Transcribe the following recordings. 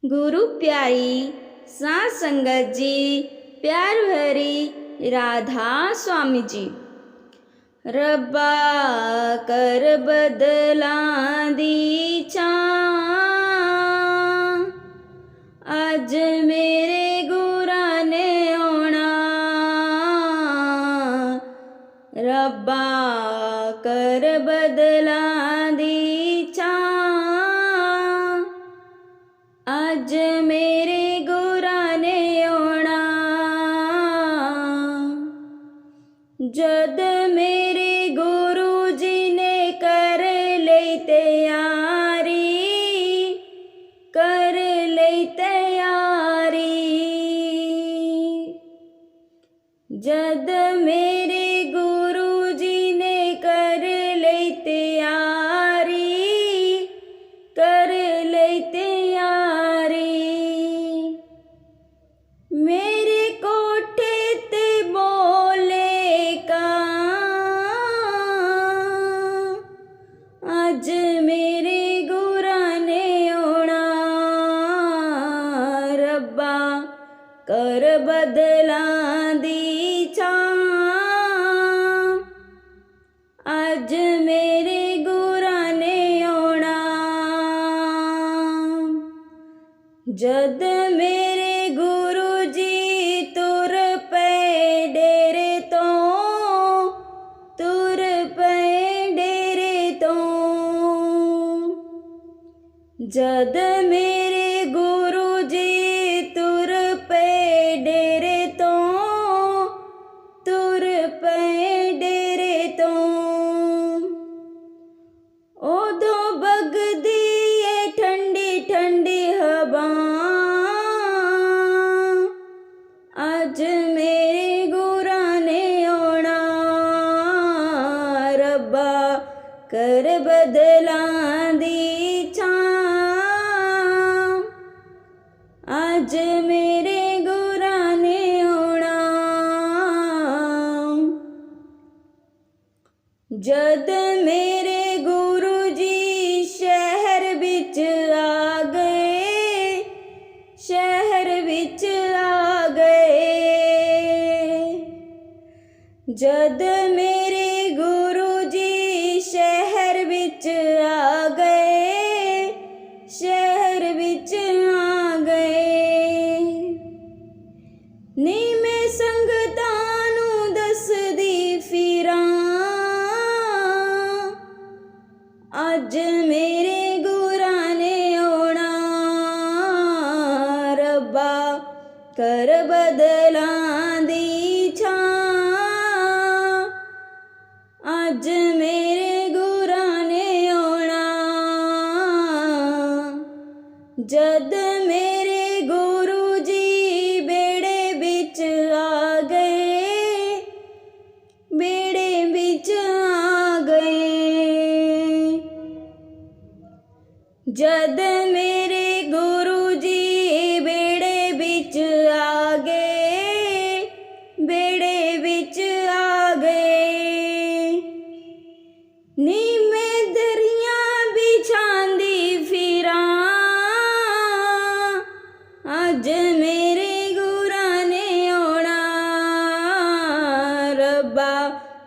गुरु प्यारी साथ संगत जी, प्यार भरी राधा स्वामी जी। रब्बा कर बदलां दी चां, अज मेरे गुरां ने आउणा। रब्बा कर बदलां दी चां, अज मेरे गुरां ने आउणा। जद मेरे गुरु जी ने कर लई तैयारी, कर लई तैयारी। जद मेरे गुरु जी ने कर लई तैयारी, कर लई तैयारी। मेरे कोठे ते बोले कां, अज मेरे गुरां ने आउणा। रब्बा कर बदलां दी चां, अज मेरे गुरां ने आउणा। जद मेरे गुरु जी तुर पे डेरे तो, तुर पे डेरे तो। जद मेरे गुरु जी तुर पे डेरे तो, तुर पे डेरे तो। उदों बगदी ए ठंडी ठंडी हवा, अज मेरे गुरां ने आउणा। रब्बा कर बदलां दी चां, अज मेरे गुरां ने आउणा। जद मेरे गुरु जी शहर बिच आ गए, शहर बिच आ गए। जद मेरे गुरु जी शहर बिच आ गए, शहर बिच आ गए। नी मैं संगतां नूं दसदी फिरां, अज मेरे गुरां ने आउणा। रब्बा कर बदलां दी छां, अज मेरे गुरां ने आउणा। जद मेरे गुरु जी बेड़े बिच आ गए, बेड़े बिच आ गए। जद मेरे गुरु जी बेड़े बिच आ गए, बेड़े बिच आ गए। नी मैं दरियां बिछांदी फिरां, अज मेरे गुरां ने आउणा। रब्बा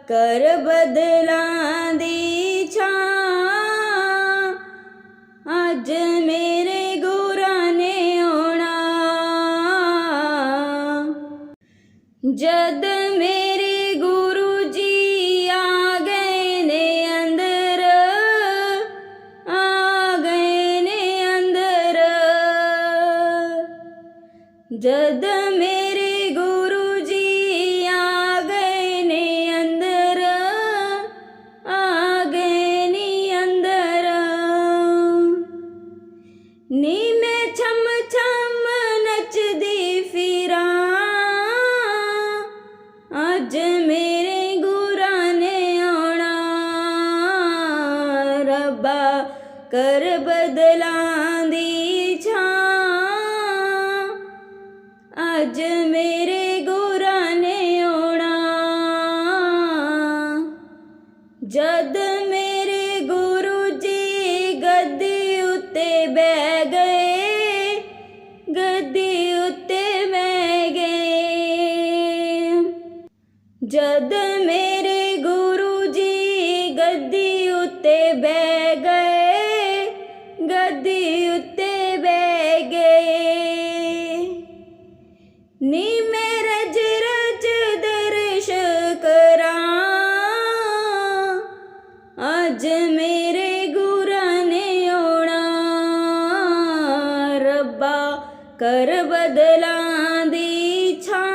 कर बदलां दी छां, अज मेरे गुरां ने आउणा। जद मेरे गुरु जी आ गए ने अंदर, आ गए ने अंदर। जद मेरे गुरु जी आ गए ने अंदर, आ गए ने अंदर। नी मैं छम छम नचदी फिरां, अज मेरे गुरां ने आउणा। रब्बा कर बदलां दी छां, अज जद मेरे गुरु जी गद्दी उत्ते बह गए, गद्दी उत्ते बह गए। नी मैं रज रज दर्श करां, अज मेरे गुरां ने आउणा। रब्बा कर बदलां दी छां,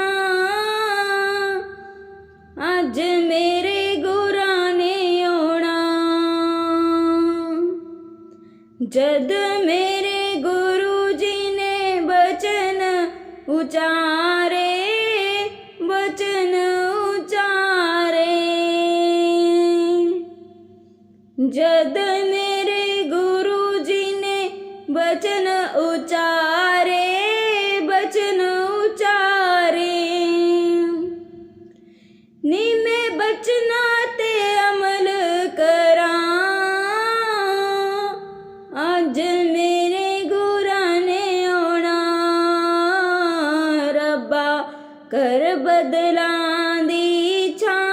अज मेरे गुरां ने आउणा। जद मेरे गुरु जी ने बचन उचारे, बचन उचारे। जद मेरे गुरु जी ने बचन उचारे, बचन उचारे। नी मैं बचना ते अमल करां, अज मेरे गुरां ने आउणा। रब्बा कर बदलां दी छां,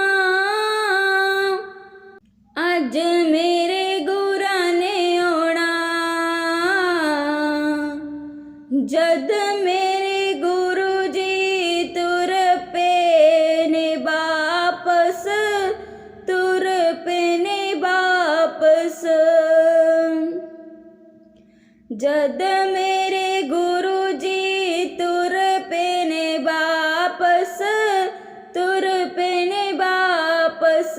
अज मेरे गुरां ने आउणा। जद मेरे गुरु जी तुर पे ने वापस, तुर पे ने वापस। जद मेरे गुरु जी तुर पे ने वापस, तुर पे ने वापस।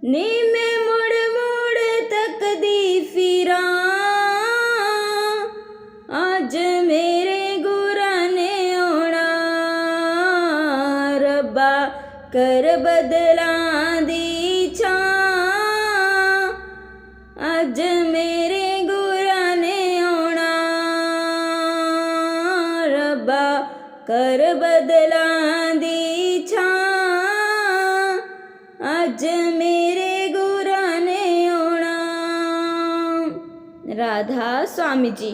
नी मैं मुड़ मुड़ तकदी फिरां, अज मेरे गुरां ने आउणा। रब्बा कर बदलां दी छां, अज मेरे गुरां ने आउणा। रब्बा कर बदलां दी छां, अज मेरे गुरां ने आउणा। राधा स्वामी जी।